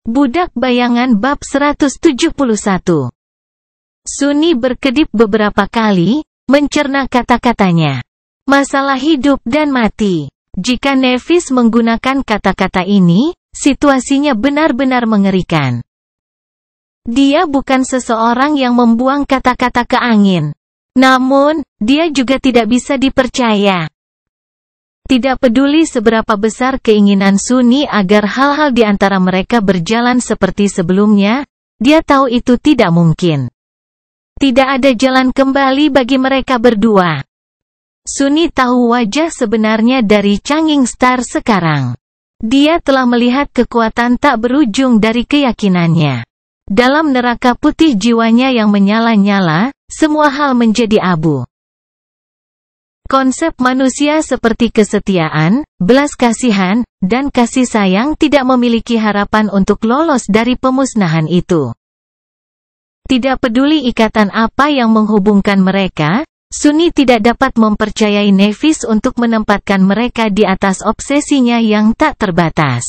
Budak Bayangan bab 171. Sunni berkedip beberapa kali, mencerna kata-katanya. Masalah hidup dan mati. Jika Nevis menggunakan kata-kata ini, situasinya benar-benar mengerikan. Dia bukan seseorang yang membuang kata-kata ke angin. Namun, dia juga tidak bisa dipercaya. Tidak peduli seberapa besar keinginan Sunni agar hal-hal di antara mereka berjalan seperti sebelumnya, dia tahu itu tidak mungkin. Tidak ada jalan kembali bagi mereka berdua. Sunni tahu wajah sebenarnya dari Changing Star sekarang. Dia telah melihat kekuatan tak berujung dari keyakinannya. Dalam neraka putih jiwanya yang menyala-nyala, semua hal menjadi abu. Konsep manusia seperti kesetiaan, belas kasihan, dan kasih sayang tidak memiliki harapan untuk lolos dari pemusnahan itu. Tidak peduli ikatan apa yang menghubungkan mereka, Sunni tidak dapat mempercayai Nevis untuk menempatkan mereka di atas obsesinya yang tak terbatas.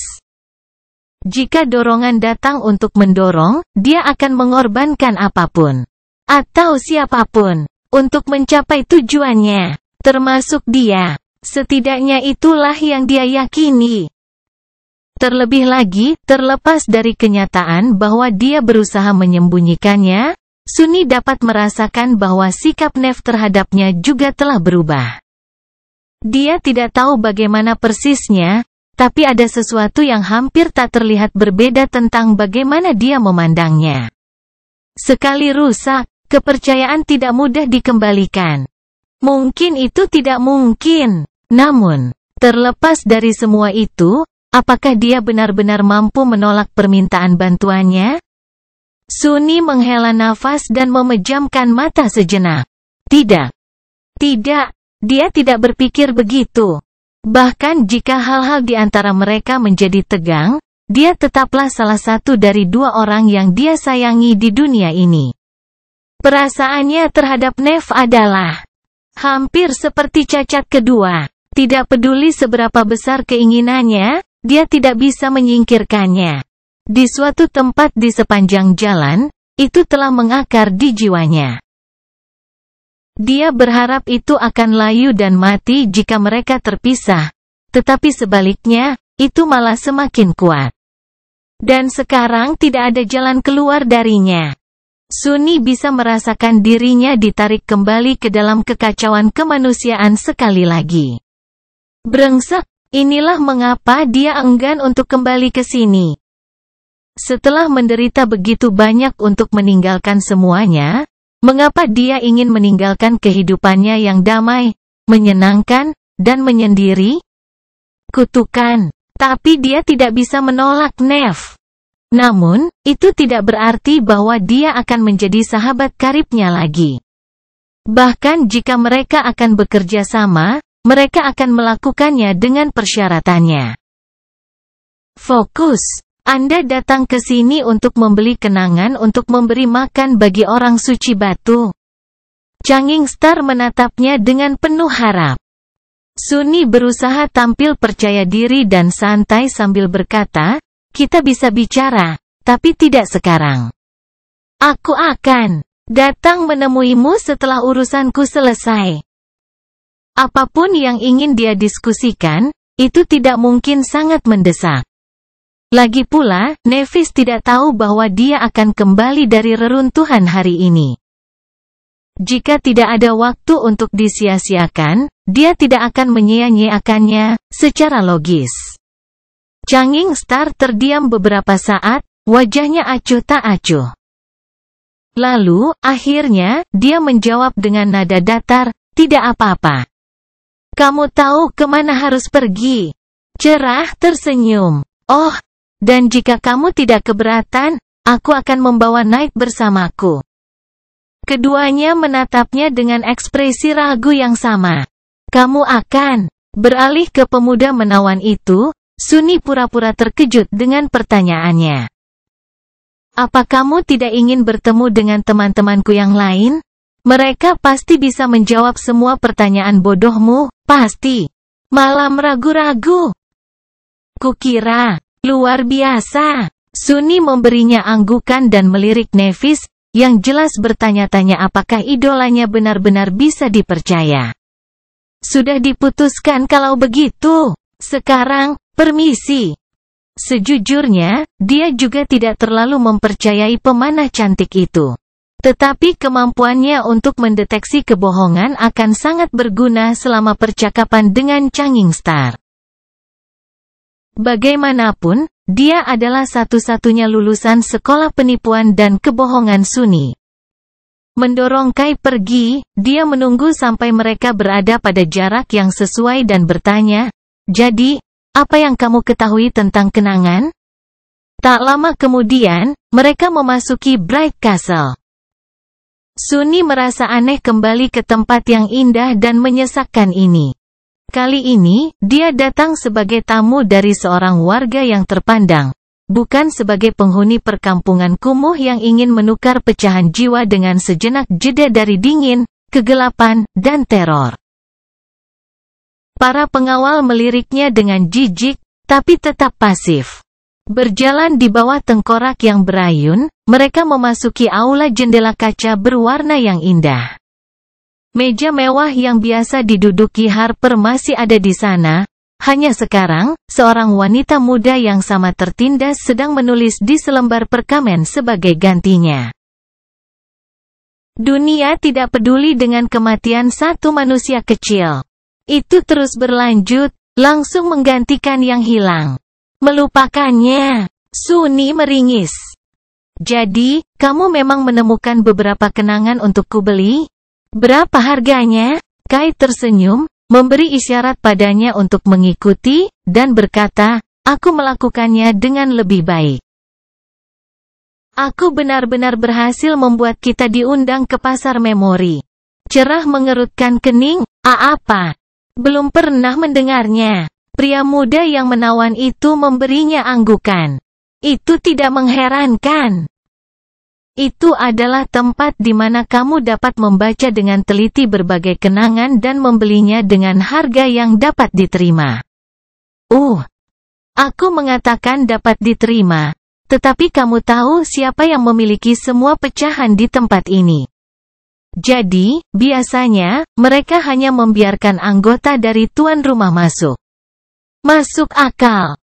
Jika dorongan datang untuk mendorong, dia akan mengorbankan apapun. Atau siapapun, untuk mencapai tujuannya. Termasuk dia. Setidaknya itulah yang dia yakini. Terlebih lagi, terlepas dari kenyataan bahwa dia berusaha menyembunyikannya, Sunni dapat merasakan bahwa sikap Nev terhadapnya juga telah berubah. Dia tidak tahu bagaimana persisnya, tapi ada sesuatu yang hampir tak terlihat berbeda tentang bagaimana dia memandangnya. Sekali rusak, kepercayaan tidak mudah dikembalikan. Mungkin itu tidak mungkin. Namun, terlepas dari semua itu, apakah dia benar-benar mampu menolak permintaan bantuannya? Sunni menghela nafas dan memejamkan mata sejenak. Tidak. Tidak, dia tidak berpikir begitu. Bahkan jika hal-hal di antara mereka menjadi tegang, dia tetaplah salah satu dari dua orang yang dia sayangi di dunia ini. Perasaannya terhadap Nev adalah hampir seperti cacat kedua. Tidak peduli seberapa besar keinginannya, dia tidak bisa menyingkirkannya. Di suatu tempat di sepanjang jalan, itu telah mengakar di jiwanya. Dia berharap itu akan layu dan mati jika mereka terpisah. Tetapi sebaliknya, itu malah semakin kuat. Dan sekarang tidak ada jalan keluar darinya. Sunni bisa merasakan dirinya ditarik kembali ke dalam kekacauan kemanusiaan sekali lagi. Brengsek, inilah mengapa dia enggan untuk kembali ke sini. Setelah menderita begitu banyak untuk meninggalkan semuanya, mengapa dia ingin meninggalkan kehidupannya yang damai, menyenangkan, dan menyendiri? Kutukan, tapi dia tidak bisa menolak Nev. Namun, itu tidak berarti bahwa dia akan menjadi sahabat karibnya lagi. Bahkan jika mereka akan bekerja sama, mereka akan melakukannya dengan persyaratannya. Fokus. Anda datang ke sini untuk membeli kenangan untuk memberi makan bagi orang suci batu. Changing Star menatapnya dengan penuh harap. Sunni berusaha tampil percaya diri dan santai sambil berkata, kita bisa bicara, tapi tidak sekarang. Aku akan datang menemuimu setelah urusanku selesai. Apapun yang ingin dia diskusikan, itu tidak mungkin sangat mendesak. Lagi pula, Nevis tidak tahu bahwa dia akan kembali dari reruntuhan hari ini. Jika tidak ada waktu untuk disia-siakan, dia tidak akan menyia-nyiakannya secara logis. Changing Star terdiam beberapa saat, wajahnya acuh tak acuh. Lalu, akhirnya, dia menjawab dengan nada datar, tidak apa-apa. Kamu tahu kemana harus pergi. Cerah tersenyum. Oh, dan jika kamu tidak keberatan, aku akan membawa Knight bersamaku. Keduanya menatapnya dengan ekspresi ragu yang sama. Kamu akan beralih ke pemuda menawan itu. Sunni pura-pura terkejut dengan pertanyaannya. Apa kamu tidak ingin bertemu dengan teman-temanku yang lain? Mereka pasti bisa menjawab semua pertanyaan bodohmu, pasti. Malam ragu-ragu. Kukira, luar biasa. Suni memberinya anggukan dan melirik Nevis, yang jelas bertanya-tanya apakah idolanya benar-benar bisa dipercaya. Sudah diputuskan kalau begitu. Sekarang, permisi. Sejujurnya, dia juga tidak terlalu mempercayai pemanah cantik itu. Tetapi kemampuannya untuk mendeteksi kebohongan akan sangat berguna selama percakapan dengan Changing Star. Bagaimanapun, dia adalah satu-satunya lulusan sekolah penipuan dan kebohongan Suni. Mendorong Kai pergi, dia menunggu sampai mereka berada pada jarak yang sesuai dan bertanya, "Jadi, apa yang kamu ketahui tentang kenangan?" Tak lama kemudian, mereka memasuki Bright Castle. Suni merasa aneh kembali ke tempat yang indah dan menyesakkan ini. Kali ini, dia datang sebagai tamu dari seorang warga yang terpandang, bukan sebagai penghuni perkampungan kumuh yang ingin menukar pecahan jiwa dengan sejenak jeda dari dingin, kegelapan, dan teror. Para pengawal meliriknya dengan jijik, tapi tetap pasif. Berjalan di bawah tengkorak yang berayun, mereka memasuki aula jendela kaca berwarna yang indah. Meja mewah yang biasa diduduki Harper masih ada di sana, hanya sekarang, seorang wanita muda yang sama tertindas sedang menulis di selembar perkamen sebagai gantinya. Dunia tidak peduli dengan kematian satu manusia kecil. Itu terus berlanjut, langsung menggantikan yang hilang. Melupakannya. Suni meringis. Jadi, kamu memang menemukan beberapa kenangan untuk kubeli? Berapa harganya? Kai tersenyum, memberi isyarat padanya untuk mengikuti, dan berkata, "Aku melakukannya dengan lebih baik. Aku benar-benar berhasil membuat kita diundang ke pasar memori." Cerah mengerutkan kening, apa? Belum pernah mendengarnya. Pria muda yang menawan itu memberinya anggukan. Itu tidak mengherankan. Itu adalah tempat di mana kamu dapat membaca dengan teliti berbagai kenangan dan membelinya dengan harga yang dapat diterima. Aku mengatakan dapat diterima. Tetapi kamu tahu siapa yang memiliki semua pecahan di tempat ini. Jadi, biasanya, mereka hanya membiarkan anggota dari tuan rumah masuk. Masuk akal.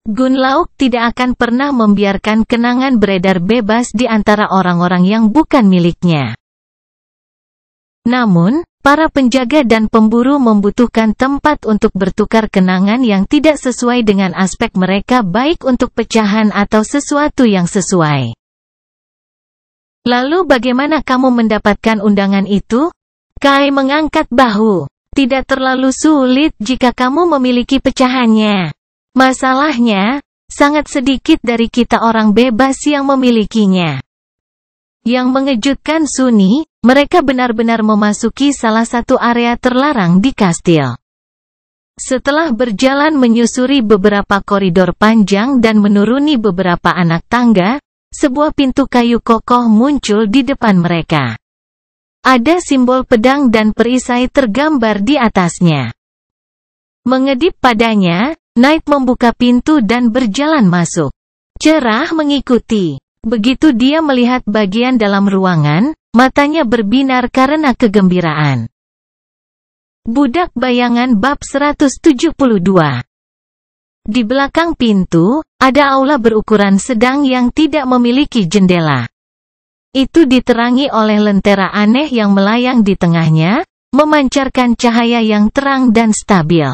Gunlauk tidak akan pernah membiarkan kenangan beredar bebas di antara orang-orang yang bukan miliknya. Namun, para penjaga dan pemburu membutuhkan tempat untuk bertukar kenangan yang tidak sesuai dengan aspek mereka, baik untuk pecahan atau sesuatu yang sesuai. Lalu bagaimana kamu mendapatkan undangan itu? Kai mengangkat bahu. Tidak terlalu sulit jika kamu memiliki pecahannya. Masalahnya, sangat sedikit dari kita orang bebas yang memilikinya. Yang mengejutkan Suni, mereka benar-benar memasuki salah satu area terlarang di kastil. Setelah berjalan menyusuri beberapa koridor panjang dan menuruni beberapa anak tangga, sebuah pintu kayu kokoh muncul di depan mereka. Ada simbol pedang dan perisai tergambar di atasnya. Mengedip padanya, Knight membuka pintu dan berjalan masuk. Cerah mengikuti. Begitu dia melihat bagian dalam ruangan, matanya berbinar karena kegembiraan. Budak Bayangan bab 172. Di belakang pintu, ada aula berukuran sedang yang tidak memiliki jendela. Itu diterangi oleh lentera aneh yang melayang di tengahnya, memancarkan cahaya yang terang dan stabil.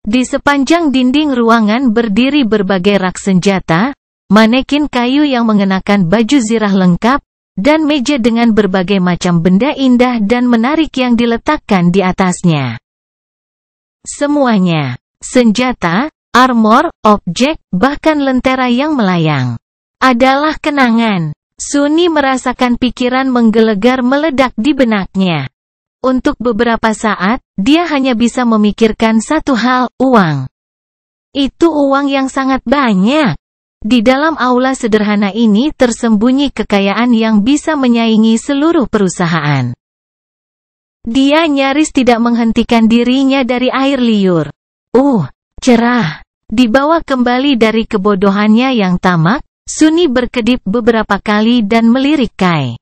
Di sepanjang dinding ruangan berdiri berbagai rak senjata, manekin kayu yang mengenakan baju zirah lengkap, dan meja dengan berbagai macam benda indah dan menarik yang diletakkan di atasnya. Semuanya, senjata, armor, objek, bahkan lentera yang melayang, adalah kenangan. Suni merasakan pikiran menggelegar meledak di benaknya. Untuk beberapa saat, dia hanya bisa memikirkan satu hal, uang. Itu uang yang sangat banyak. Di dalam aula sederhana ini tersembunyi kekayaan yang bisa menyaingi seluruh perusahaan. Dia nyaris tidak menghentikan dirinya dari air liur. Cerah. Dibawa kembali dari kebodohannya yang tamak, Sunny berkedip beberapa kali dan melirik Kai.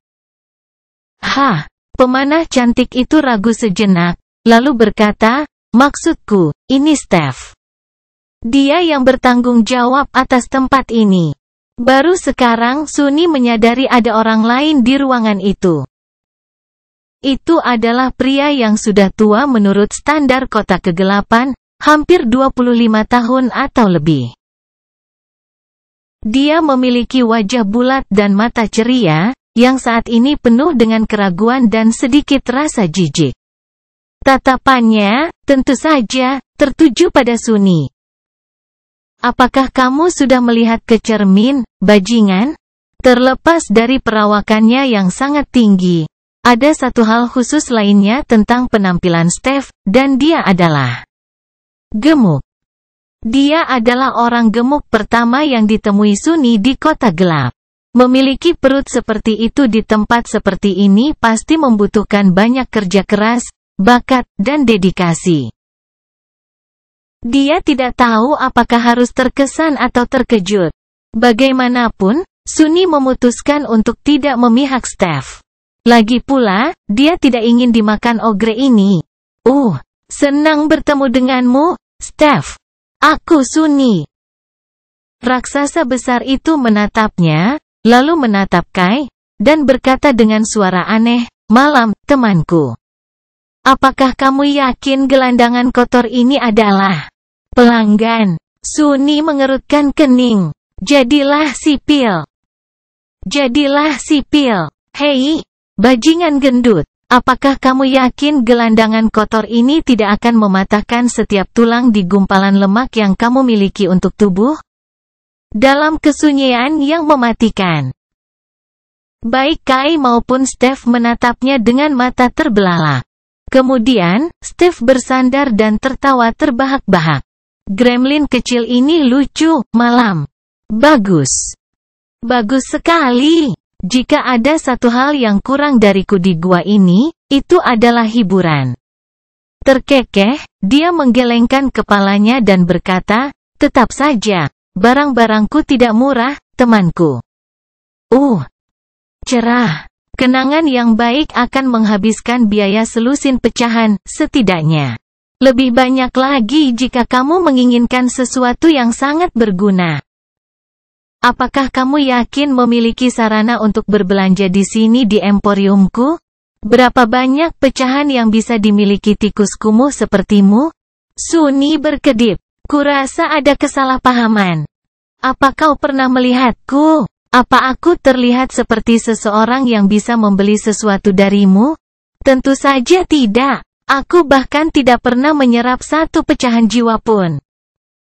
Pemanah cantik itu ragu sejenak, lalu berkata, maksudku, ini Steph. Dia yang bertanggung jawab atas tempat ini. Baru sekarang Sunny menyadari ada orang lain di ruangan itu. Itu adalah pria yang sudah tua menurut standar kota kegelapan, hampir 25 tahun atau lebih. Dia memiliki wajah bulat dan mata ceria, yang saat ini penuh dengan keraguan dan sedikit rasa jijik. Tatapannya, tentu saja, tertuju pada Sunny. Apakah kamu sudah melihat ke cermin, bajingan? Terlepas dari perawakannya yang sangat tinggi, ada satu hal khusus lainnya tentang penampilan Steph, dan dia adalah gemuk. Dia adalah orang gemuk pertama yang ditemui Sunny di kota gelap. Memiliki perut seperti itu di tempat seperti ini pasti membutuhkan banyak kerja keras, bakat, dan dedikasi. Dia tidak tahu apakah harus terkesan atau terkejut. Bagaimanapun, Sunny memutuskan untuk tidak memihak Steph. Lagi pula, dia tidak ingin dimakan ogre ini. Senang bertemu denganmu, Steph. Aku Sunny. Raksasa besar itu menatapnya, lalu menatap Kai, dan berkata dengan suara aneh, malam, temanku. Apakah kamu yakin gelandangan kotor ini adalah pelanggan? Sunny mengerutkan kening. Jadilah sipil. Jadilah sipil. Hei, bajingan gendut. Apakah kamu yakin gelandangan kotor ini tidak akan mematahkan setiap tulang di gumpalan lemak yang kamu miliki untuk tubuh? Dalam kesunyian yang mematikan. Baik Kai maupun Steph menatapnya dengan mata terbelalak. Kemudian, Steph bersandar dan tertawa terbahak-bahak. Gremlin kecil ini lucu, malam. Bagus. Bagus sekali. Jika ada satu hal yang kurang dariku di gua ini, itu adalah hiburan. Terkekeh, dia menggelengkan kepalanya dan berkata, tetap saja, barang-barangku tidak murah, temanku. Cerah. Kenangan yang baik akan menghabiskan biaya selusin pecahan, setidaknya. Lebih banyak lagi jika kamu menginginkan sesuatu yang sangat berguna. Apakah kamu yakin memiliki sarana untuk berbelanja di sini di emporiumku? Berapa banyak pecahan yang bisa dimiliki tikus kumuh sepertimu? Sunny berkedip. Kurasa ada kesalahpahaman. Apa kau pernah melihatku? Apa aku terlihat seperti seseorang yang bisa membeli sesuatu darimu? Tentu saja tidak. Aku bahkan tidak pernah menyerap satu pecahan jiwa pun.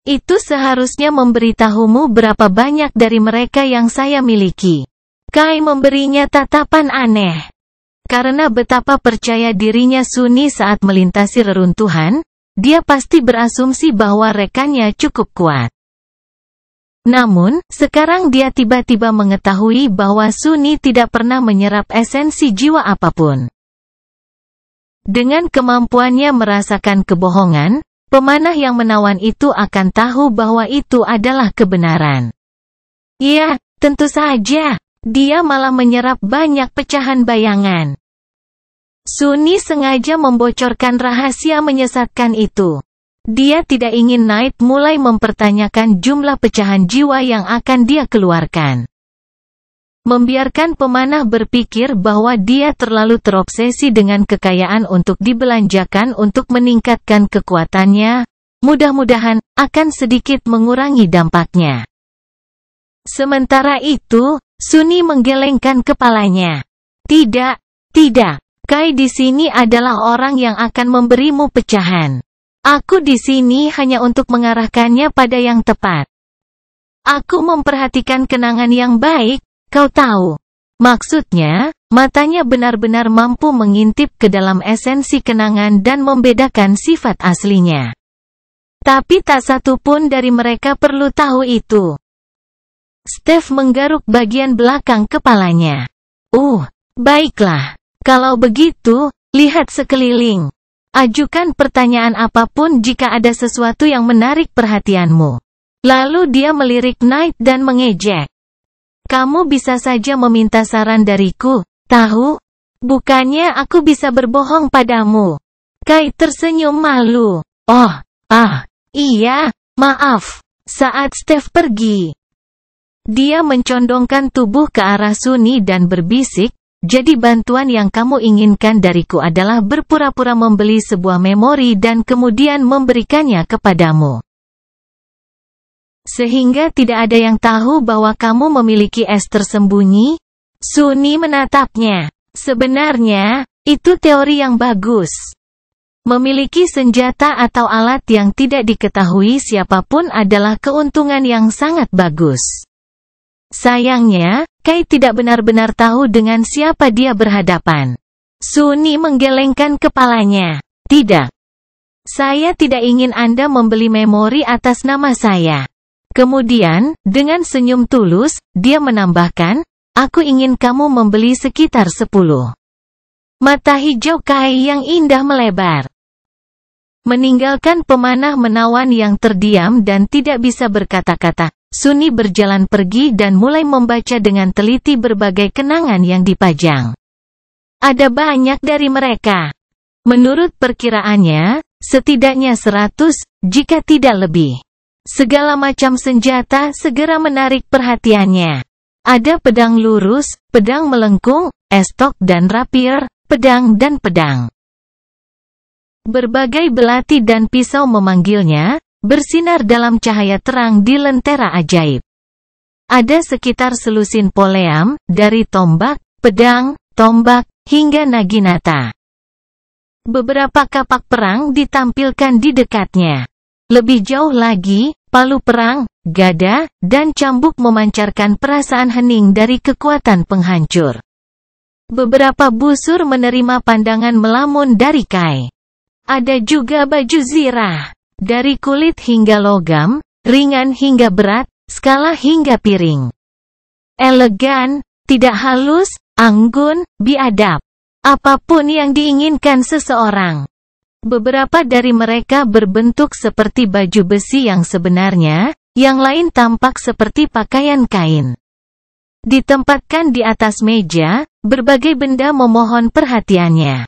Itu seharusnya memberitahumu berapa banyak dari mereka yang saya miliki. Kai memberinya tatapan aneh. Karena betapa percaya dirinya Sunny saat melintasi reruntuhan, dia pasti berasumsi bahwa rekannya cukup kuat. Namun, sekarang dia tiba-tiba mengetahui bahwa Sunny tidak pernah menyerap esensi jiwa apapun. Dengan kemampuannya merasakan kebohongan, pemanah yang menawan itu akan tahu bahwa itu adalah kebenaran. Ya, tentu saja, dia malah menyerap banyak pecahan bayangan. Sunny sengaja membocorkan rahasia menyesatkan itu. Dia tidak ingin Knight mulai mempertanyakan jumlah pecahan jiwa yang akan dia keluarkan. Membiarkan pemanah berpikir bahwa dia terlalu terobsesi dengan kekayaan untuk dibelanjakan untuk meningkatkan kekuatannya, mudah-mudahan, akan sedikit mengurangi dampaknya. Sementara itu, Sunny menggelengkan kepalanya. Tidak, Kai di sini adalah orang yang akan memberimu pecahan. Aku di sini hanya untuk mengarahkannya pada yang tepat. Aku memperhatikan kenangan yang baik, kau tahu. Maksudnya, matanya benar-benar mampu mengintip ke dalam esensi kenangan dan membedakan sifat aslinya. Tapi tak satu pun dari mereka perlu tahu itu. Steph menggaruk bagian belakang kepalanya. Baiklah. Kalau begitu, lihat sekeliling. Ajukan pertanyaan apapun jika ada sesuatu yang menarik perhatianmu. Lalu dia melirik Knight dan mengejek. Kamu bisa saja meminta saran dariku, tahu? Bukannya aku bisa berbohong padamu. Kai tersenyum malu. Oh, iya, maaf. Saat Steph pergi, dia mencondongkan tubuh ke arah Sunny dan berbisik, jadi bantuan yang kamu inginkan dariku adalah berpura-pura membeli sebuah memori dan kemudian memberikannya kepadamu. Sehingga tidak ada yang tahu bahwa kamu memiliki es tersembunyi? Sunny menatapnya. Sebenarnya, itu teori yang bagus. Memiliki senjata atau alat yang tidak diketahui siapapun adalah keuntungan yang sangat bagus. Sayangnya, Kai tidak benar-benar tahu dengan siapa dia berhadapan. Sunny menggelengkan kepalanya. Tidak. Saya tidak ingin Anda membeli memori atas nama saya. Kemudian, dengan senyum tulus, dia menambahkan, aku ingin kamu membeli sekitar 10. Mata hijau Kai yang indah melebar. Meninggalkan pemanah menawan yang terdiam dan tidak bisa berkata-kata, Sunny berjalan pergi dan mulai membaca dengan teliti berbagai kenangan yang dipajang. Ada banyak dari mereka. Menurut perkiraannya, setidaknya 100, jika tidak lebih. Segala macam senjata segera menarik perhatiannya. Ada pedang lurus, pedang melengkung, estok dan rapier, pedang dan pedang. Berbagai belati dan pisau memanggilnya, bersinar dalam cahaya terang di lentera ajaib. Ada sekitar selusin poleam, dari tombak, pedang, tombak, hingga naginata. Beberapa kapak perang ditampilkan di dekatnya. Lebih jauh lagi, palu perang, gada, dan cambuk memancarkan perasaan hening dari kekuatan penghancur. Beberapa busur menerima pandangan melamun dari Kai. Ada juga baju zirah. Dari kulit hingga logam, ringan hingga berat, skala hingga piring. Elegan, tidak halus, anggun, biadab. Apapun yang diinginkan seseorang. Beberapa dari mereka berbentuk seperti baju besi yang sebenarnya, yang lain tampak seperti pakaian kain. Ditempatkan di atas meja, berbagai benda memohon perhatiannya.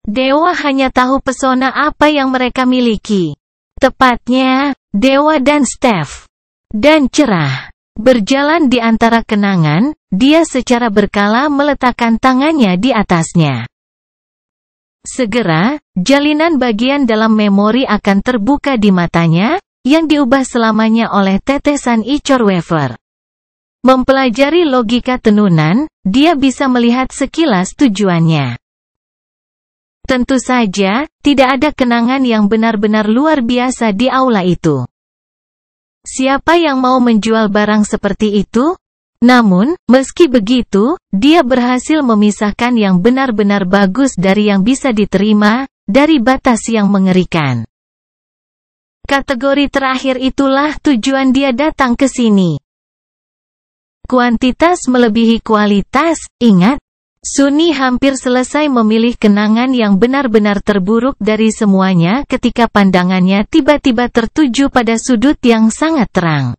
Dewa hanya tahu pesona apa yang mereka miliki. Tepatnya, Dewa dan Steph. Dan cerah. Berjalan di antara kenangan, dia secara berkala meletakkan tangannya di atasnya. Segera, jalinan bagian dalam memori akan terbuka di matanya, yang diubah selamanya oleh tetesan icor wafer. Mempelajari logika tenunan, dia bisa melihat sekilas tujuannya. Tentu saja, tidak ada kenangan yang benar-benar luar biasa di aula itu. Siapa yang mau menjual barang seperti itu? Namun, meski begitu, dia berhasil memisahkan yang benar-benar bagus dari yang bisa diterima, dari batas yang mengerikan. Kategori terakhir itulah tujuan dia datang ke sini. Kuantitas melebihi kualitas, ingat? Sunny hampir selesai memilih kenangan yang benar-benar terburuk dari semuanya ketika pandangannya tiba-tiba tertuju pada sudut yang sangat terang.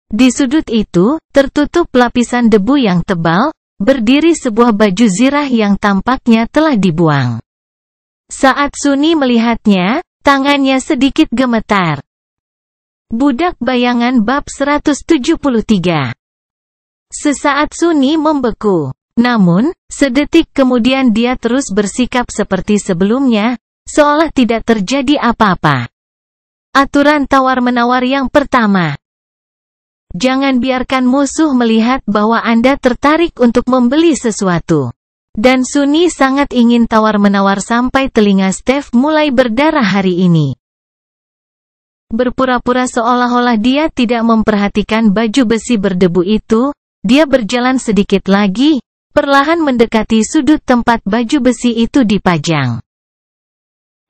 Di sudut itu, tertutup lapisan debu yang tebal, berdiri sebuah baju zirah yang tampaknya telah dibuang. Saat Sunny melihatnya, tangannya sedikit gemetar. Budak Bayangan bab 173. Sesaat Sunny membeku. Namun, sedetik kemudian dia terus bersikap seperti sebelumnya, seolah tidak terjadi apa-apa. Aturan tawar-menawar yang pertama. Jangan biarkan musuh melihat bahwa Anda tertarik untuk membeli sesuatu. Dan Sunny sangat ingin tawar-menawar sampai telinga Steph mulai berdarah hari ini. Berpura-pura seolah-olah dia tidak memperhatikan baju besi berdebu itu, dia berjalan sedikit lagi, perlahan mendekati sudut tempat baju besi itu dipajang.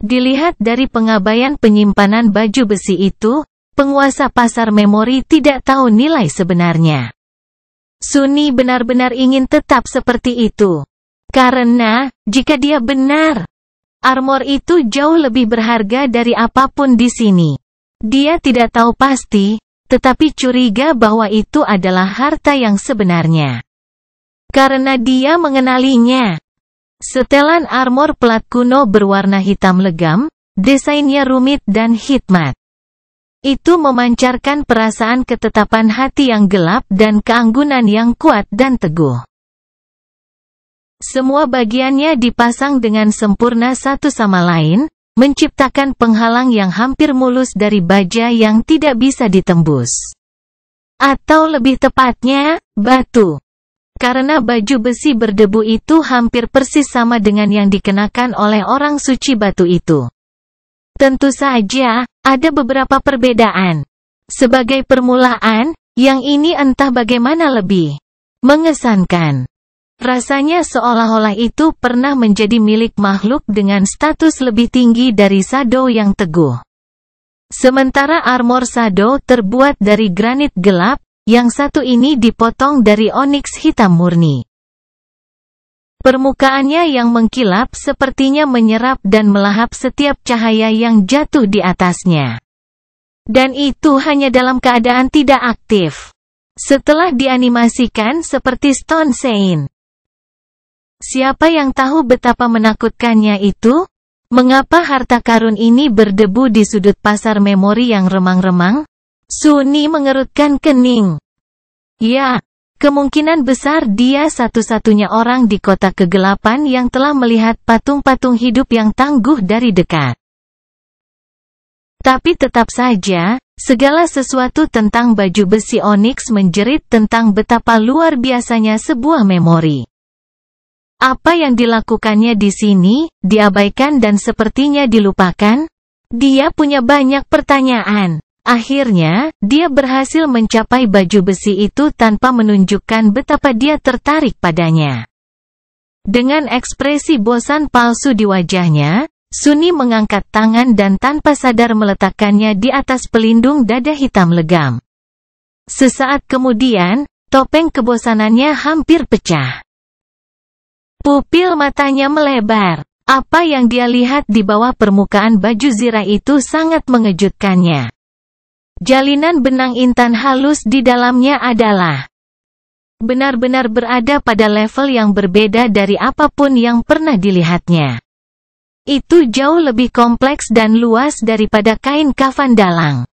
Dilihat dari pengabaian penyimpanan baju besi itu, penguasa pasar memori tidak tahu nilai sebenarnya. Sunny benar-benar ingin tetap seperti itu. Karena, jika dia benar, Armor itu jauh lebih berharga dari apapun di sini. Dia tidak tahu pasti, tetapi curiga bahwa itu adalah harta yang sebenarnya. Karena dia mengenalinya. Setelan armor plat kuno berwarna hitam legam, desainnya rumit dan hikmat. Itu memancarkan perasaan ketetapan hati yang gelap dan keanggunan yang kuat dan teguh. Semua bagiannya dipasang dengan sempurna satu sama lain, menciptakan penghalang yang hampir mulus dari baja yang tidak bisa ditembus. Atau lebih tepatnya, batu. Karena baju besi berdebu itu hampir persis sama dengan yang dikenakan oleh orang suci batu itu. Tentu saja, ada beberapa perbedaan. Sebagai permulaan, yang ini entah bagaimana lebih mengesankan. Rasanya seolah-olah itu pernah menjadi milik makhluk dengan status lebih tinggi dari Shadow yang teguh. Sementara armor Shadow terbuat dari granit gelap, yang satu ini dipotong dari onyx hitam murni. Permukaannya yang mengkilap sepertinya menyerap dan melahap setiap cahaya yang jatuh di atasnya. Dan itu hanya dalam keadaan tidak aktif. Setelah dianimasikan seperti Stone Saint. Siapa yang tahu betapa menakutkannya itu? Mengapa harta karun ini berdebu di sudut pasar memori yang remang-remang? Sunny mengerutkan kening. Ya, kemungkinan besar dia satu-satunya orang di kota kegelapan yang telah melihat patung-patung hidup yang tangguh dari dekat. Tapi tetap saja, segala sesuatu tentang baju besi onyx menjerit tentang betapa luar biasanya sebuah memori. Apa yang dilakukannya di sini, diabaikan dan sepertinya dilupakan? Dia punya banyak pertanyaan. Akhirnya, dia berhasil mencapai baju besi itu tanpa menunjukkan betapa dia tertarik padanya. Dengan ekspresi bosan palsu di wajahnya, Sunny mengangkat tangan dan tanpa sadar meletakkannya di atas pelindung dada hitam legam. Sesaat kemudian, topeng kebosanannya hampir pecah. Pupil matanya melebar. Apa yang dia lihat di bawah permukaan baju zirah itu sangat mengejutkannya. Jalinan benang intan halus di dalamnya adalah benar-benar berada pada level yang berbeda dari apapun yang pernah dilihatnya. Itu jauh lebih kompleks dan luas daripada kain kafan dalang.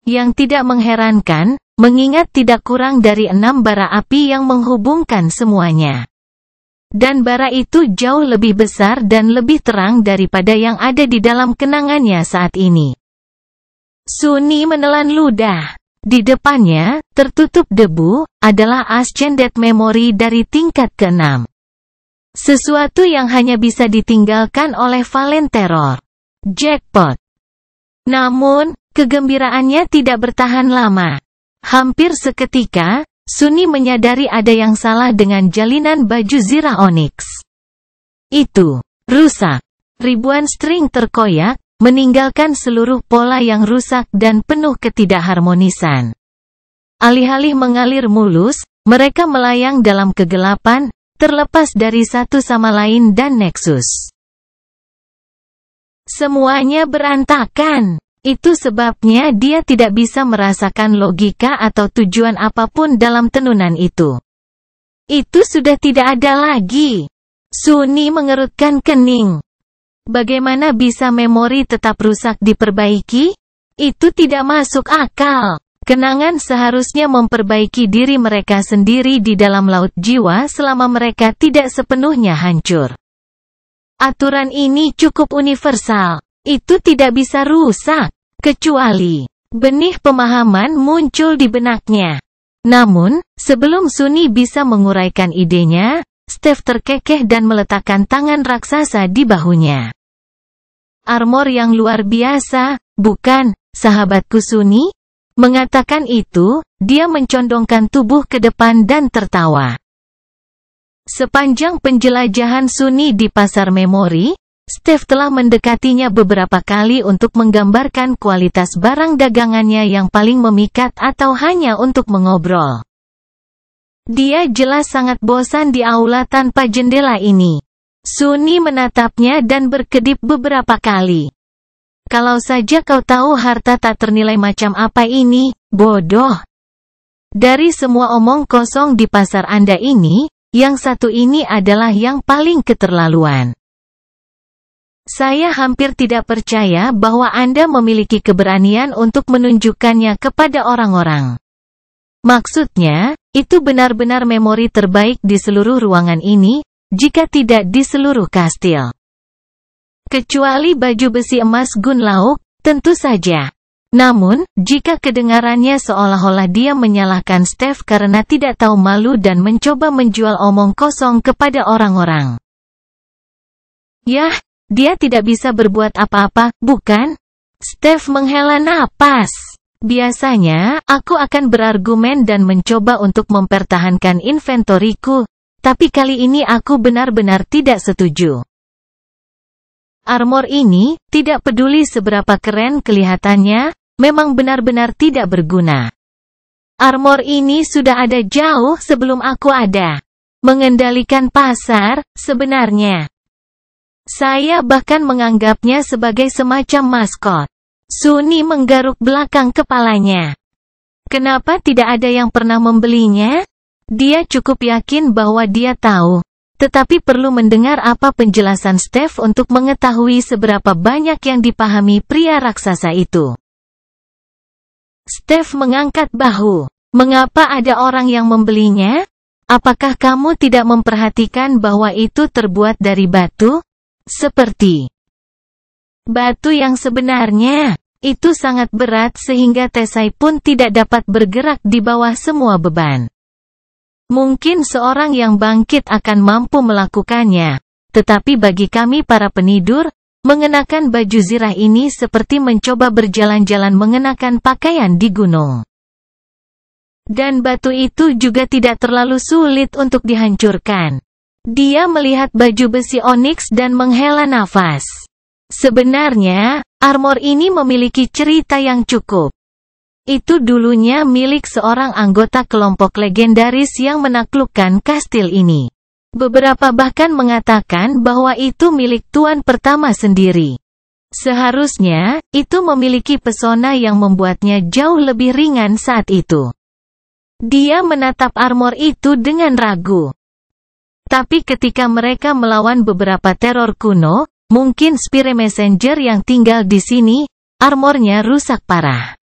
Yang tidak mengherankan, mengingat tidak kurang dari 6 bara api yang menghubungkan semuanya. Dan bara itu jauh lebih besar dan lebih terang daripada yang ada di dalam kenangannya saat ini. Sunny menelan ludah. Di depannya, tertutup debu, adalah Ascended Memory dari tingkat ke-6. Sesuatu yang hanya bisa ditinggalkan oleh Valen Terror. Jackpot. Namun, kegembiraannya tidak bertahan lama. Hampir seketika, Sunny menyadari ada yang salah dengan jalinan baju zirah onyx. Itu rusak. Ribuan string terkoyak, meninggalkan seluruh pola yang rusak dan penuh ketidakharmonisan. Alih-alih mengalir mulus, mereka melayang dalam kegelapan, terlepas dari satu sama lain dan nexus. Semuanya berantakan. Itu sebabnya dia tidak bisa merasakan logika atau tujuan apapun dalam tenunan itu. Itu sudah tidak ada lagi. Sunny mengerutkan kening. Bagaimana bisa memori tetap rusak diperbaiki? Itu tidak masuk akal. Kenangan seharusnya memperbaiki diri mereka sendiri di dalam laut jiwa selama mereka tidak sepenuhnya hancur. Aturan ini cukup universal. Itu tidak bisa rusak, kecuali benih pemahaman muncul di benaknya. Namun, sebelum Sunny bisa menguraikan idenya, Steph terkekeh dan meletakkan tangan raksasa di bahunya. Armor yang luar biasa, bukan, sahabatku Sunny? Mengatakan itu, dia mencondongkan tubuh ke depan dan tertawa. Sepanjang penjelajahan Sunny di pasar memori, Steph telah mendekatinya beberapa kali untuk menggambarkan kualitas barang dagangannya yang paling memikat atau hanya untuk mengobrol. Dia jelas sangat bosan di aula tanpa jendela ini. Sunyi menatapnya dan berkedip beberapa kali. Kalau saja kau tahu harta tak ternilai macam apa ini, bodoh. Dari semua omong kosong di pasar Anda ini, yang satu ini adalah yang paling keterlaluan. Saya hampir tidak percaya bahwa Anda memiliki keberanian untuk menunjukkannya kepada orang-orang. Maksudnya, itu benar-benar memori terbaik di seluruh ruangan ini, jika tidak di seluruh kastil. Kecuali baju besi emas Gun Lauk, tentu saja. Namun, jika kedengarannya seolah-olah dia menyalahkan Steph karena tidak tahu malu dan mencoba menjual omong kosong kepada orang-orang. Yah, dia tidak bisa berbuat apa-apa, bukan? Steph menghela napas. Biasanya, aku akan berargumen dan mencoba untuk mempertahankan inventoriku, tapi kali ini aku benar-benar tidak setuju. Armor ini, tidak peduli seberapa keren kelihatannya, memang benar-benar tidak berguna. Armor ini sudah ada jauh sebelum aku ada. Mengendalikan pasar, sebenarnya. Saya bahkan menganggapnya sebagai semacam maskot. Sunyi menggaruk belakang kepalanya. Kenapa tidak ada yang pernah membelinya? Dia cukup yakin bahwa dia tahu. Tetapi perlu mendengar apa penjelasan Steph untuk mengetahui seberapa banyak yang dipahami pria raksasa itu. Steph mengangkat bahu. Mengapa ada orang yang membelinya? Apakah kamu tidak memperhatikan bahwa itu terbuat dari batu? Seperti batu yang sebenarnya. Itu sangat berat sehingga Tesai pun tidak dapat bergerak di bawah semua beban. Mungkin seorang yang bangkit akan mampu melakukannya, tetapi bagi kami para penidur, mengenakan baju zirah ini seperti mencoba berjalan-jalan mengenakan pakaian di gunung. Dan batu itu juga tidak terlalu sulit untuk dihancurkan. Dia melihat baju besi onyx dan menghela nafas. Sebenarnya, armor ini memiliki cerita yang cukup. Itu dulunya milik seorang anggota kelompok legendaris yang menaklukkan kastil ini. Beberapa bahkan mengatakan bahwa itu milik tuan pertama sendiri. Seharusnya, itu memiliki pesona yang membuatnya jauh lebih ringan saat itu. Dia menatap armor itu dengan ragu. Tapi ketika mereka melawan beberapa teror kuno, mungkin Spire Messenger yang tinggal di sini, armornya rusak parah.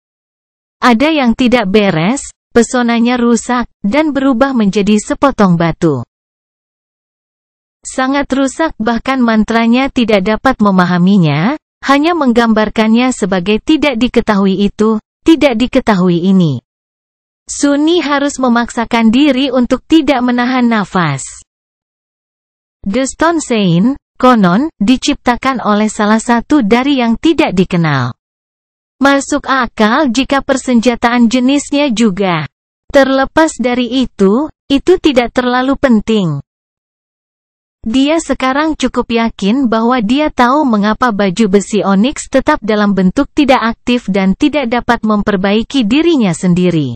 Ada yang tidak beres, pesonanya rusak, dan berubah menjadi sepotong batu. Sangat rusak bahkan mantranya tidak dapat memahaminya, hanya menggambarkannya sebagai tidak diketahui itu, tidak diketahui ini. Sunyi harus memaksakan diri untuk tidak menahan nafas. The Stone Sein, konon, diciptakan oleh salah satu dari yang tidak dikenal. Masuk akal jika persenjataan jenisnya juga. Terlepas dari itu tidak terlalu penting. Dia sekarang cukup yakin bahwa dia tahu mengapa baju besi onyx tetap dalam bentuk tidak aktif dan tidak dapat memperbaiki dirinya sendiri.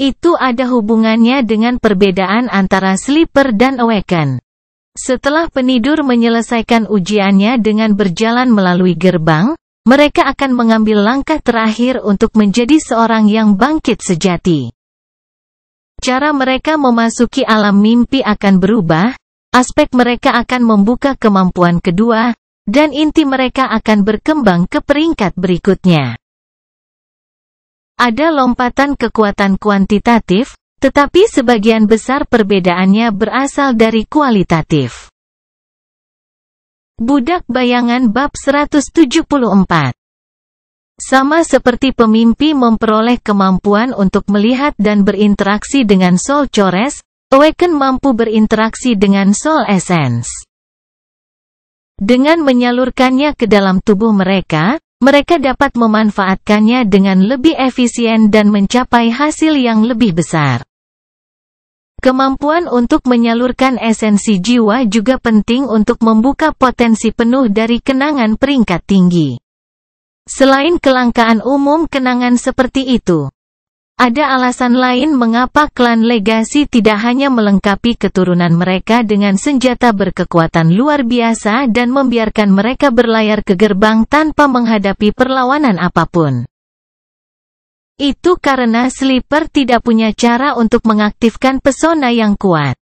Itu ada hubungannya dengan perbedaan antara Sleeper dan Awaken. Setelah penidur menyelesaikan ujiannya dengan berjalan melalui gerbang, mereka akan mengambil langkah terakhir untuk menjadi seorang yang bangkit sejati. Cara mereka memasuki alam mimpi akan berubah, aspek mereka akan membuka kemampuan kedua, dan inti mereka akan berkembang ke peringkat berikutnya. Ada lompatan kekuatan kuantitatif, tetapi sebagian besar perbedaannya berasal dari kualitatif. Budak Bayangan bab 174. Sama seperti pemimpi memperoleh kemampuan untuk melihat dan berinteraksi dengan Soul Chores, Awaken mampu berinteraksi dengan Soul Essence. Dengan menyalurkannya ke dalam tubuh mereka, mereka dapat memanfaatkannya dengan lebih efisien dan mencapai hasil yang lebih besar. Kemampuan untuk menyalurkan esensi jiwa juga penting untuk membuka potensi penuh dari kenangan peringkat tinggi. Selain kelangkaan umum kenangan seperti itu, ada alasan lain mengapa klan legasi tidak hanya melengkapi keturunan mereka dengan senjata berkekuatan luar biasa dan membiarkan mereka berlayar ke gerbang tanpa menghadapi perlawanan apapun. Itu karena Sleeper tidak punya cara untuk mengaktifkan pesona yang kuat.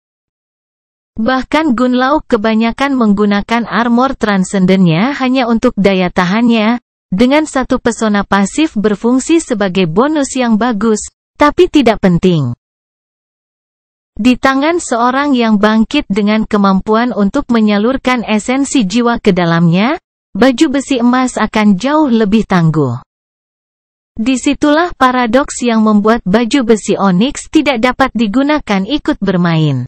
Bahkan Gunlaug kebanyakan menggunakan armor transcendennya hanya untuk daya tahannya, dengan satu pesona pasif berfungsi sebagai bonus yang bagus, tapi tidak penting. Di tangan seorang yang bangkit dengan kemampuan untuk menyalurkan esensi jiwa ke dalamnya, baju besi emas akan jauh lebih tangguh. Disitulah paradoks yang membuat baju besi onyx tidak dapat digunakan ikut bermain.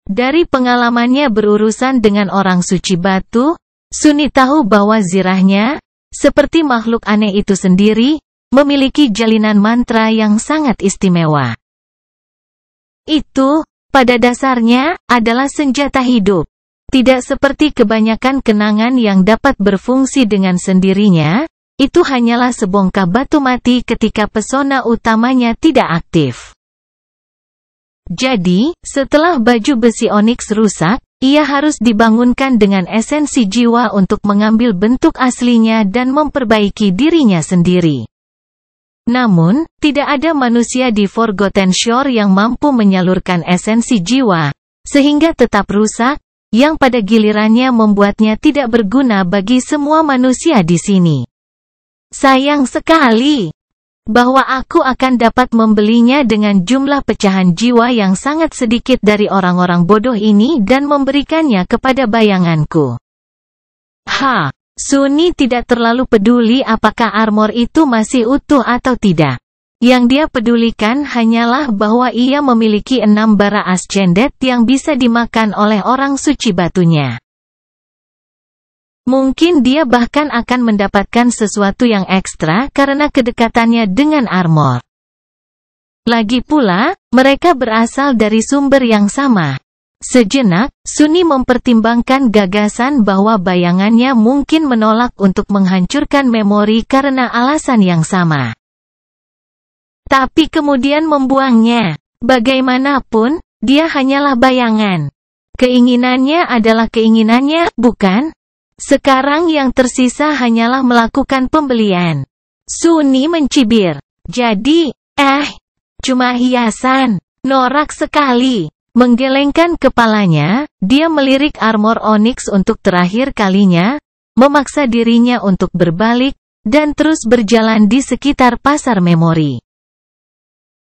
Dari pengalamannya berurusan dengan orang suci batu, Sunni tahu bahwa zirahnya, seperti makhluk aneh itu sendiri, memiliki jalinan mantra yang sangat istimewa. Itu, pada dasarnya, adalah senjata hidup. Tidak seperti kebanyakan kenangan yang dapat berfungsi dengan sendirinya, itu hanyalah sebongkah batu mati ketika pesona utamanya tidak aktif. Jadi, setelah baju besi onyx rusak, ia harus dibangunkan dengan esensi jiwa untuk mengambil bentuk aslinya dan memperbaiki dirinya sendiri. Namun, tidak ada manusia di Forgotten Shore yang mampu menyalurkan esensi jiwa, sehingga tetap rusak, yang pada gilirannya membuatnya tidak berguna bagi semua manusia di sini. Sayang sekali bahwa aku akan dapat membelinya dengan jumlah pecahan jiwa yang sangat sedikit dari orang-orang bodoh ini dan memberikannya kepada bayanganku. Sunni tidak terlalu peduli apakah armor itu masih utuh atau tidak. Yang dia pedulikan hanyalah bahwa ia memiliki 6 bara ascendet yang bisa dimakan oleh orang suci batunya. Mungkin dia bahkan akan mendapatkan sesuatu yang ekstra karena kedekatannya dengan armor. Lagi pula, mereka berasal dari sumber yang sama. Sejenak, Sunni mempertimbangkan gagasan bahwa bayangannya mungkin menolak untuk menghancurkan memori karena alasan yang sama. Tapi kemudian membuangnya. Bagaimanapun, dia hanyalah bayangan. Keinginannya adalah keinginannya, bukan? Sekarang yang tersisa hanyalah melakukan pembelian. Sunni mencibir. Jadi, cuma hiasan. Norak sekali. Menggelengkan kepalanya, dia melirik armor onyx untuk terakhir kalinya, memaksa dirinya untuk berbalik, dan terus berjalan di sekitar pasar memori.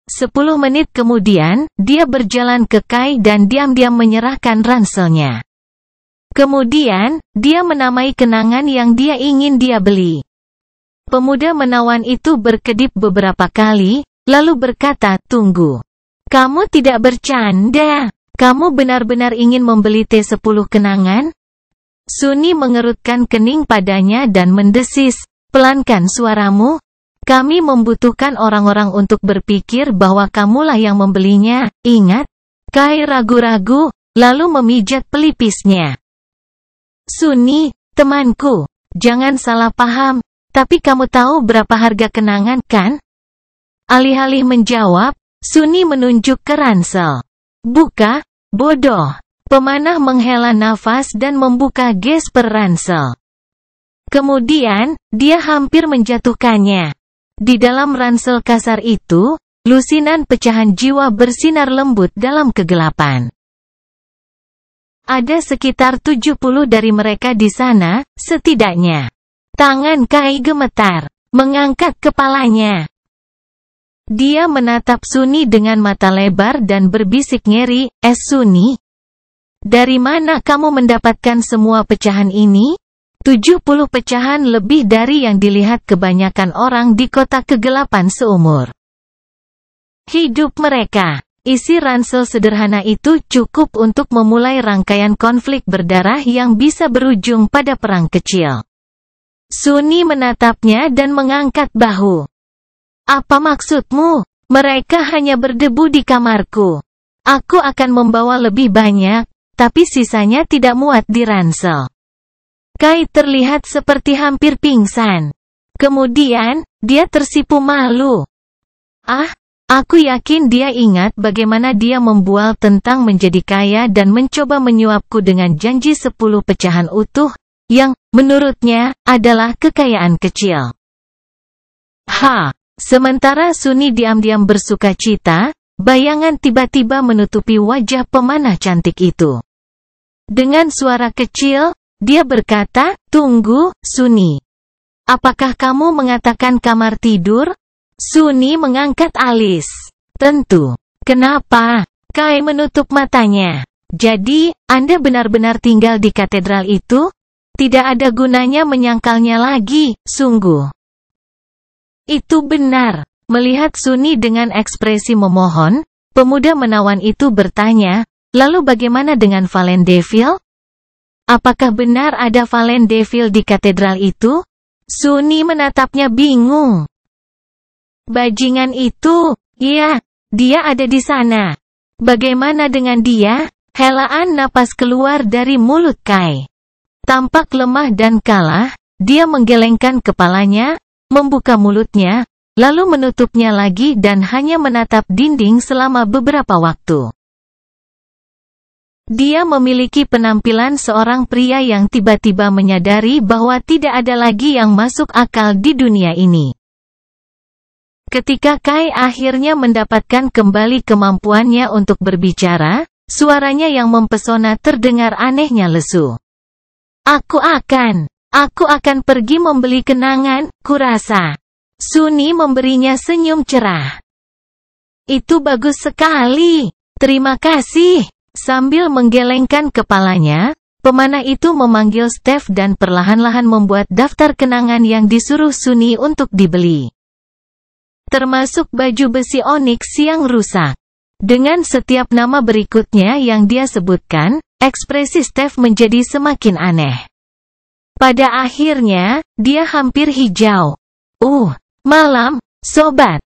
10 menit kemudian, dia berjalan ke Kai dan diam-diam menyerahkan ranselnya. Kemudian, dia menamai kenangan yang dia ingin dia beli. Pemuda menawan itu berkedip beberapa kali, lalu berkata, "Tunggu. Kamu tidak bercanda? Kamu benar-benar ingin membeli T10 kenangan?" Sunni mengerutkan kening padanya dan mendesis, "Pelankan suaramu. Kami membutuhkan orang-orang untuk berpikir bahwa kamulah yang membelinya, ingat?" Kai ragu-ragu, lalu memijat pelipisnya. "Sunni, temanku, jangan salah paham, tapi kamu tahu berapa harga kenangan, kan?" Alih-alih menjawab, Sunni menunjuk ke ransel. "Buka, bodoh." Pemanah menghela nafas dan membuka gesper ransel. Kemudian, dia hampir menjatuhkannya. Di dalam ransel kasar itu, lusinan pecahan jiwa bersinar lembut dalam kegelapan. Ada sekitar 70 dari mereka di sana, setidaknya. Tangan Kai gemetar, mengangkat kepalanya. Dia menatap Sunni dengan mata lebar dan berbisik ngeri, Sunni? Dari mana kamu mendapatkan semua pecahan ini?" 70 pecahan lebih dari yang dilihat kebanyakan orang di kota kegelapan seumur hidup mereka. Isi ransel sederhana itu cukup untuk memulai rangkaian konflik berdarah yang bisa berujung pada perang kecil. Sunni menatapnya dan mengangkat bahu. "Apa maksudmu? Mereka hanya berdebu di kamarku. Aku akan membawa lebih banyak, tapi sisanya tidak muat di ransel." Kai terlihat seperti hampir pingsan. Kemudian, dia tersipu malu. Ah, aku yakin dia ingat bagaimana dia membual tentang menjadi kaya dan mencoba menyuapku dengan janji 10 pecahan utuh, yang, menurutnya, adalah kekayaan kecil. Sementara Suni diam-diam bersuka cita, bayangan tiba-tiba menutupi wajah pemanah cantik itu. Dengan suara kecil, dia berkata, "Tunggu, Suni. Apakah kamu mengatakan kamar tidur?" Suni mengangkat alis. "Tentu." "Kenapa?" Kai menutup matanya. "Jadi, Anda benar-benar tinggal di katedral itu? Tidak ada gunanya menyangkalnya lagi, sungguh." "Itu benar." Melihat Suni dengan ekspresi memohon, pemuda menawan itu bertanya, "Lalu bagaimana dengan Valen Devil? Apakah benar ada Valen Devil di katedral itu?" Suni menatapnya bingung. "Bajingan itu, iya, dia ada di sana." "Bagaimana dengan dia?" Helaan napas keluar dari mulut Kai. Tampak lemah dan kalah, dia menggelengkan kepalanya, membuka mulutnya, lalu menutupnya lagi dan hanya menatap dinding selama beberapa waktu. Dia memiliki penampilan seorang pria yang tiba-tiba menyadari bahwa tidak ada lagi yang masuk akal di dunia ini. Ketika Kai akhirnya mendapatkan kembali kemampuannya untuk berbicara, suaranya yang mempesona terdengar anehnya lesu. Aku akan pergi membeli kenangan, kurasa." Suni memberinya senyum cerah. "Itu bagus sekali. Terima kasih." Sambil menggelengkan kepalanya, pemanah itu memanggil Steph dan perlahan-lahan membuat daftar kenangan yang disuruh Suni untuk dibeli. Termasuk baju besi onyx yang rusak. Dengan setiap nama berikutnya yang dia sebutkan, ekspresi Steph menjadi semakin aneh. Pada akhirnya, dia hampir hijau. Malam, sobat.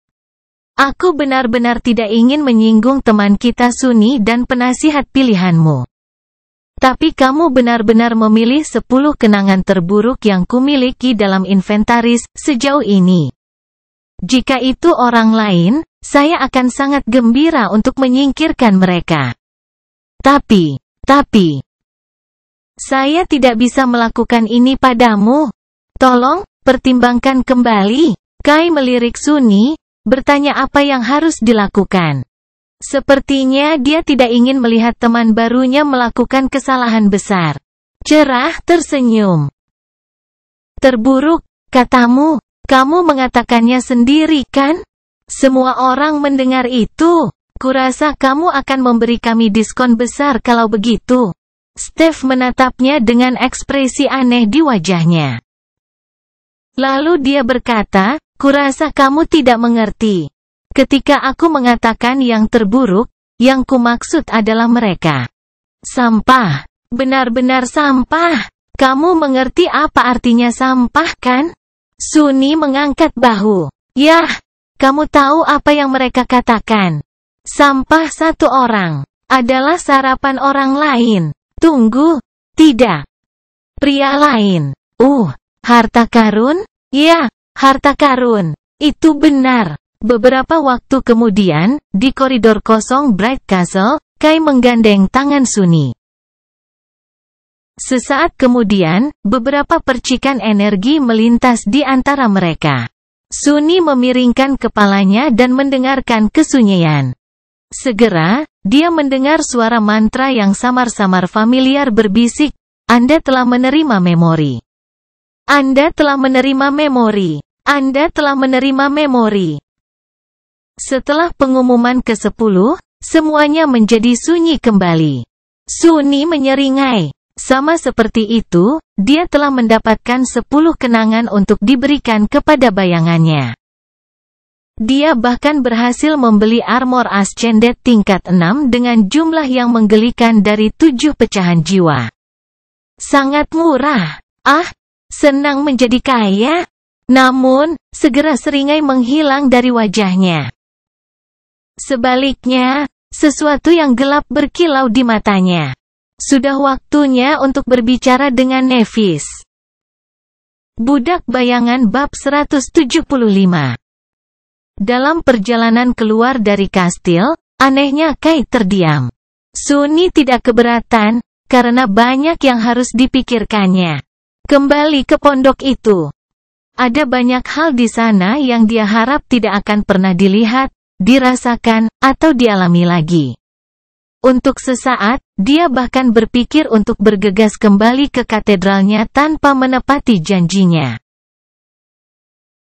Aku benar-benar tidak ingin menyinggung teman kita Suni dan penasihat pilihanmu. Tapi kamu benar-benar memilih 10 kenangan terburuk yang kumiliki dalam inventaris sejauh ini. Jika itu orang lain, saya akan sangat gembira untuk menyingkirkan mereka. Tapi, saya tidak bisa melakukan ini padamu. Tolong, pertimbangkan kembali." Kai melirik Suni, bertanya apa yang harus dilakukan. Sepertinya dia tidak ingin melihat teman barunya melakukan kesalahan besar. Cerah tersenyum. "Terburuk, katamu. Kamu mengatakannya sendiri kan? Semua orang mendengar itu. Kurasa kamu akan memberi kami diskon besar kalau begitu." Steph menatapnya dengan ekspresi aneh di wajahnya. Lalu dia berkata, "Kurasa kamu tidak mengerti. Ketika aku mengatakan yang terburuk, yang kumaksud adalah mereka. Sampah. Benar-benar sampah. Kamu mengerti apa artinya sampah kan?" Suni mengangkat bahu. "Yah, kamu tahu apa yang mereka katakan. Sampah satu orang adalah sarapan orang lain. Tunggu, tidak. Pria lain. Harta karun? Ya, harta karun. Itu benar." Beberapa waktu kemudian, di koridor kosong Bright Castle, Kai menggandeng tangan Suni. Sesaat kemudian, beberapa percikan energi melintas di antara mereka. Suni memiringkan kepalanya dan mendengarkan kesunyian. Segera, dia mendengar suara mantra yang samar-samar familiar berbisik, "Anda telah menerima memori. Anda telah menerima memori. Anda telah menerima memori." Setelah pengumuman ke-10, semuanya menjadi sunyi kembali. Suni menyeringai. Sama seperti itu, dia telah mendapatkan 10 kenangan untuk diberikan kepada bayangannya. Dia bahkan berhasil membeli armor ascended tingkat 6 dengan jumlah yang menggelikan dari 7 pecahan jiwa. Sangat murah. Senang menjadi kaya. Namun, segera seringai menghilang dari wajahnya. Sebaliknya, sesuatu yang gelap berkilau di matanya. Sudah waktunya untuk berbicara dengan Nevis. Budak Bayangan bab 175. Dalam perjalanan keluar dari kastil, anehnya Kai terdiam. Sunni tidak keberatan, karena banyak yang harus dipikirkannya. Kembali ke pondok itu. Ada banyak hal di sana yang dia harap tidak akan pernah dilihat, dirasakan, atau dialami lagi. Untuk sesaat, dia bahkan berpikir untuk bergegas kembali ke katedralnya tanpa menepati janjinya.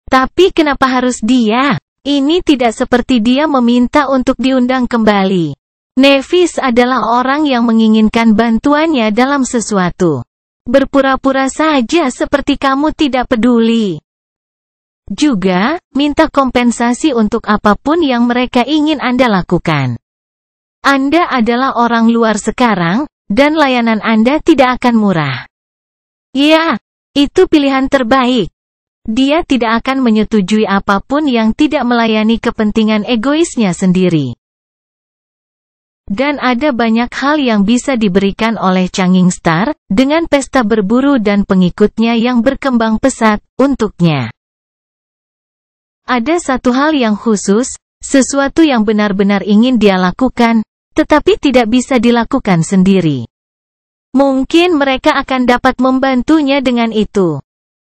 Tapi kenapa harus dia? Ini tidak seperti dia meminta untuk diundang kembali. Nevis adalah orang yang menginginkan bantuannya dalam sesuatu. Berpura-pura saja seperti kamu tidak peduli. Juga, minta kompensasi untuk apapun yang mereka ingin Anda lakukan. Anda adalah orang luar sekarang, dan layanan Anda tidak akan murah. Ya, itu pilihan terbaik. Dia tidak akan menyetujui apapun yang tidak melayani kepentingan egoisnya sendiri. Dan ada banyak hal yang bisa diberikan oleh Changing Star, dengan pesta berburu dan pengikutnya yang berkembang pesat, untuknya. Ada satu hal yang khusus, sesuatu yang benar-benar ingin dia lakukan, tetapi tidak bisa dilakukan sendiri. Mungkin mereka akan dapat membantunya dengan itu.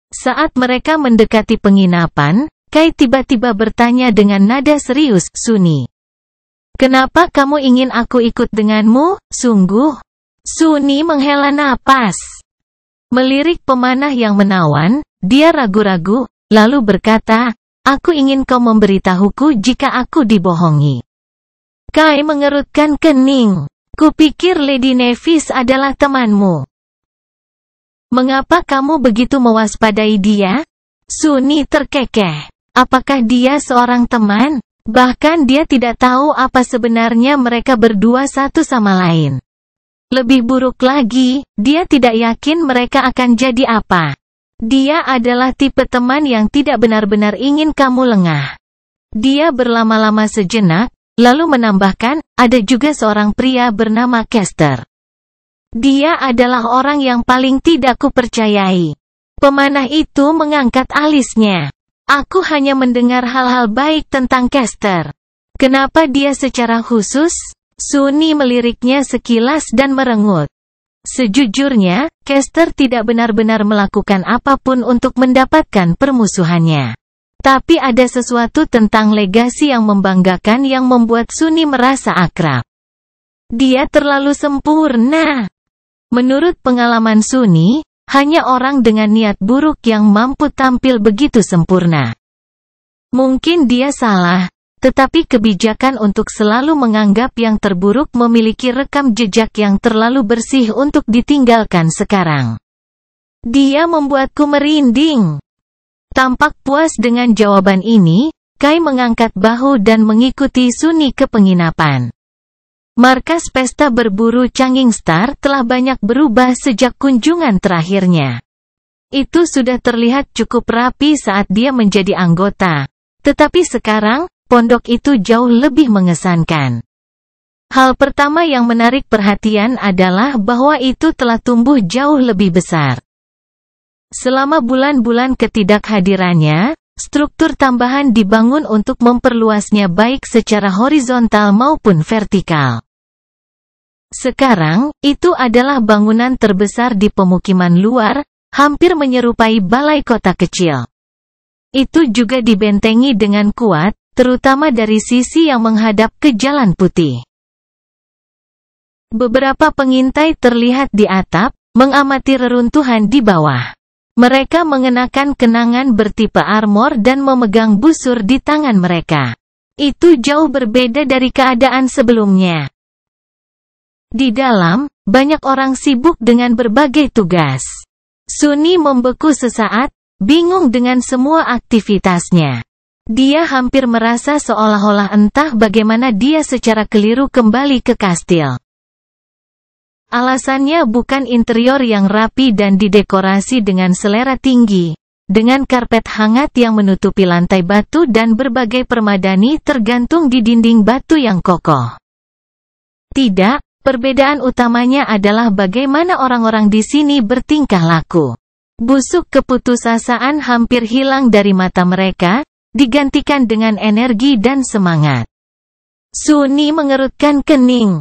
Saat mereka mendekati penginapan, Kai tiba-tiba bertanya dengan nada serius, Sunni. Kenapa kamu ingin aku ikut denganmu, sungguh? Sunni menghela napas. Melirik pemanah yang menawan, dia ragu-ragu, lalu berkata, aku ingin kau memberitahuku jika aku dibohongi. Kai mengerutkan kening. Kupikir Lady Nevis adalah temanmu. Mengapa kamu begitu mewaspadai dia? Sunni terkekeh. Apakah dia seorang teman? Bahkan dia tidak tahu apa sebenarnya mereka berdua satu sama lain. Lebih buruk lagi, dia tidak yakin mereka akan jadi apa. Dia adalah tipe teman yang tidak benar-benar ingin kamu lengah. Dia berlama-lama sejenak, lalu menambahkan, ada juga seorang pria bernama Kester. Dia adalah orang yang paling tidak kupercayai. Pemanah itu mengangkat alisnya. Aku hanya mendengar hal-hal baik tentang Kester. Kenapa dia secara khusus? Sunni meliriknya sekilas dan merengut. Sejujurnya, Kester tidak benar-benar melakukan apapun untuk mendapatkan permusuhannya. Tapi ada sesuatu tentang legasi yang membanggakan yang membuat Sunni merasa akrab. Dia terlalu sempurna. Menurut pengalaman Sunni, hanya orang dengan niat buruk yang mampu tampil begitu sempurna. Mungkin dia salah, tetapi kebijakan untuk selalu menganggap yang terburuk memiliki rekam jejak yang terlalu bersih untuk ditinggalkan sekarang. Dia membuatku merinding. Tampak puas dengan jawaban ini, Kai mengangkat bahu dan mengikuti Sunni ke penginapan. Markas pesta berburu Changing Star telah banyak berubah sejak kunjungan terakhirnya. Itu sudah terlihat cukup rapi saat dia menjadi anggota. Tetapi sekarang, pondok itu jauh lebih mengesankan. Hal pertama yang menarik perhatian adalah bahwa itu telah tumbuh jauh lebih besar. Selama bulan-bulan ketidakhadirannya, struktur tambahan dibangun untuk memperluasnya baik secara horizontal maupun vertikal. Sekarang, itu adalah bangunan terbesar di pemukiman luar, hampir menyerupai balai kota kecil. Itu juga dibentengi dengan kuat, terutama dari sisi yang menghadap ke Jalan Putih. Beberapa pengintai terlihat di atap, mengamati reruntuhan di bawah. Mereka mengenakan kenangan bertipe armor dan memegang busur di tangan mereka. Itu jauh berbeda dari keadaan sebelumnya. Di dalam, banyak orang sibuk dengan berbagai tugas. Sunni membeku sesaat, bingung dengan semua aktivitasnya. Dia hampir merasa seolah-olah entah bagaimana dia secara keliru kembali ke kastil. Alasannya bukan interior yang rapi dan didekorasi dengan selera tinggi, dengan karpet hangat yang menutupi lantai batu dan berbagai permadani tergantung di dinding batu yang kokoh. Tidak, perbedaan utamanya adalah bagaimana orang-orang di sini bertingkah laku. Busuk keputusasaan hampir hilang dari mata mereka, digantikan dengan energi dan semangat. Sunni mengerutkan kening.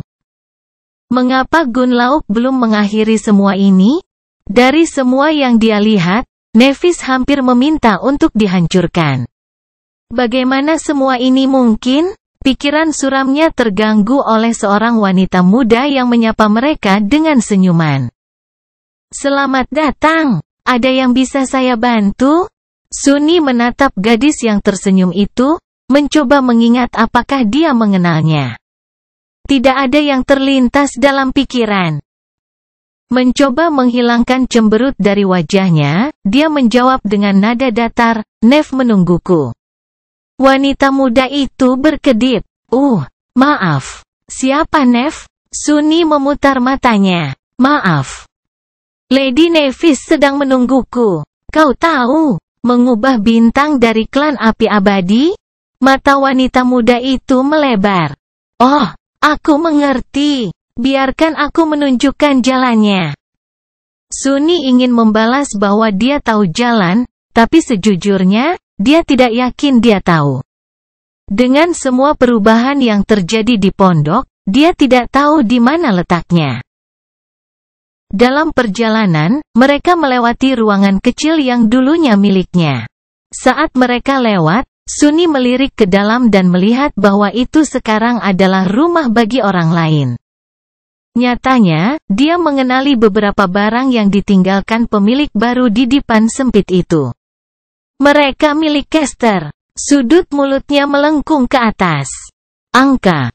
Mengapa Gunlauk belum mengakhiri semua ini? Dari semua yang dia lihat, Nevis hampir meminta untuk dihancurkan. Bagaimana semua ini mungkin? Pikiran suramnya terganggu oleh seorang wanita muda yang menyapa mereka dengan senyuman. Selamat datang, ada yang bisa saya bantu? Sunni menatap gadis yang tersenyum itu, mencoba mengingat apakah dia mengenalnya. Tidak ada yang terlintas dalam pikiran. Mencoba menghilangkan cemberut dari wajahnya, dia menjawab dengan nada datar, Nev menungguku. Wanita muda itu berkedip. Maaf. Siapa Nev? Sunni memutar matanya. Maaf. Lady Nevis sedang menungguku. Kau tahu, mengubah bintang dari klan api abadi? Mata wanita muda itu melebar. Oh, aku mengerti. Biarkan aku menunjukkan jalannya. Sunni ingin membalas bahwa dia tahu jalan, tapi sejujurnya, dia tidak yakin dia tahu. Dengan semua perubahan yang terjadi di pondok, dia tidak tahu di mana letaknya. Dalam perjalanan, mereka melewati ruangan kecil yang dulunya miliknya. Saat mereka lewat, Sunni melirik ke dalam dan melihat bahwa itu sekarang adalah rumah bagi orang lain. Nyatanya, dia mengenali beberapa barang yang ditinggalkan pemilik baru di dipan sempit itu. Mereka milik Kester. Sudut mulutnya melengkung ke atas. Angka.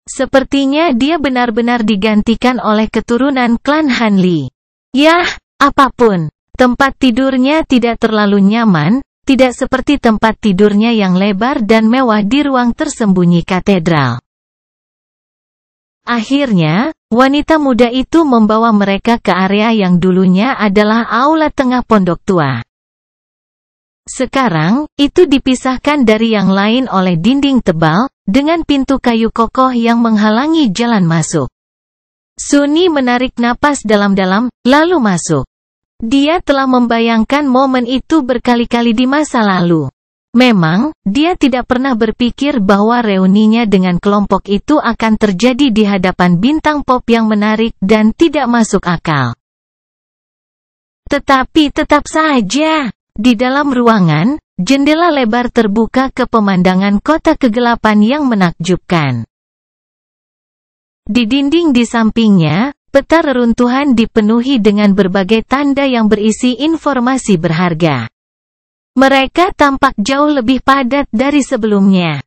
Sepertinya dia benar-benar digantikan oleh keturunan klan Hanli. Yah, apapun. Tempat tidurnya tidak terlalu nyaman, tidak seperti tempat tidurnya yang lebar dan mewah di ruang tersembunyi katedral. Akhirnya, wanita muda itu membawa mereka ke area yang dulunya adalah aula tengah pondok tua. Sekarang, itu dipisahkan dari yang lain oleh dinding tebal, dengan pintu kayu kokoh yang menghalangi jalan masuk. Sunni menarik napas dalam-dalam, lalu masuk. Dia telah membayangkan momen itu berkali-kali di masa lalu. Memang, dia tidak pernah berpikir bahwa reuninya dengan kelompok itu akan terjadi di hadapan bintang pop yang menarik dan tidak masuk akal. Tetapi tetap saja, di dalam ruangan, jendela lebar terbuka ke pemandangan kota kegelapan yang menakjubkan. Di dinding di sampingnya, peta reruntuhan dipenuhi dengan berbagai tanda yang berisi informasi berharga. Mereka tampak jauh lebih padat dari sebelumnya.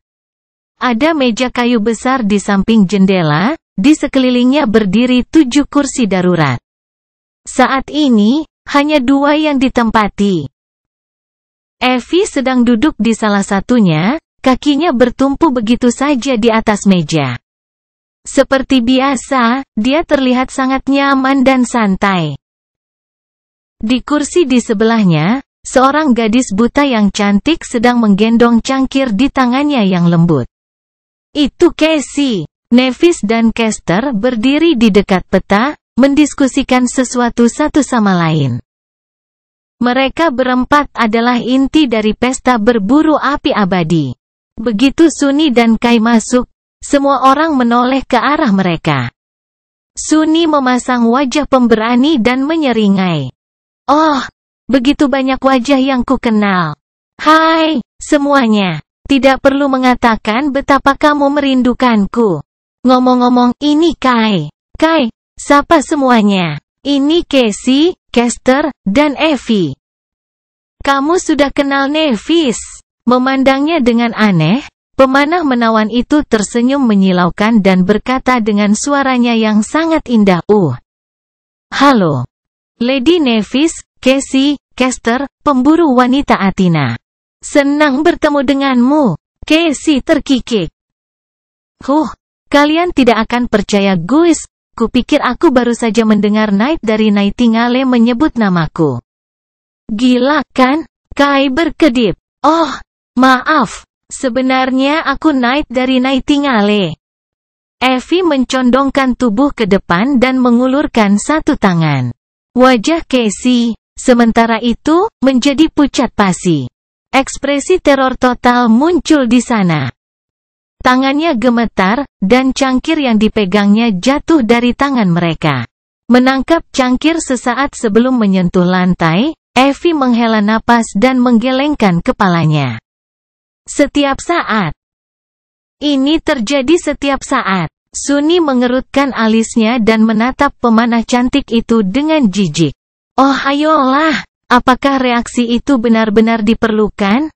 Ada meja kayu besar di samping jendela, di sekelilingnya berdiri 7 kursi darurat. Saat ini, hanya 2 yang ditempati. Evie sedang duduk di salah satunya, kakinya bertumpu begitu saja di atas meja. Seperti biasa, dia terlihat sangat nyaman dan santai. Di kursi di sebelahnya, seorang gadis buta yang cantik sedang menggendong cangkir di tangannya yang lembut. Itu Cassie. Nevis dan Kester berdiri di dekat peta, mendiskusikan sesuatu satu sama lain. Mereka berempat adalah inti dari pesta berburu api abadi. Begitu Sunni dan Kai masuk, semua orang menoleh ke arah mereka. Sunni memasang wajah pemberani dan menyeringai. Oh, begitu banyak wajah yang kukenal. Hai, semuanya. Tidak perlu mengatakan betapa kamu merindukanku. Ngomong-ngomong, ini Kai. Kai, sapa semuanya. Ini Cassie, Kester, dan Evie. Kamu sudah kenal Nevis. Memandangnya dengan aneh, pemanah menawan itu tersenyum menyilaukan dan berkata dengan suaranya yang sangat indah. Halo. Lady Nevis, Cassie, Kester, pemburu wanita Athena. Senang bertemu denganmu. Cassie terkikik. Kalian tidak akan percaya guys. Kupikir aku baru saja mendengar Knight dari Nightingale menyebut namaku. Gila kan? Kai berkedip. Oh, maaf. Sebenarnya aku Knight dari Nightingale. Evie mencondongkan tubuh ke depan dan mengulurkan satu tangan. Wajah Cassie, sementara itu, menjadi pucat pasi. Ekspresi teror total muncul di sana. Tangannya gemetar, dan cangkir yang dipegangnya jatuh dari tangan mereka. Menangkap cangkir sesaat sebelum menyentuh lantai, Evie menghela napas dan menggelengkan kepalanya. Setiap saat. Ini terjadi setiap saat. Sunny mengerutkan alisnya dan menatap pemanah cantik itu dengan jijik. Oh ayolah, apakah reaksi itu benar-benar diperlukan?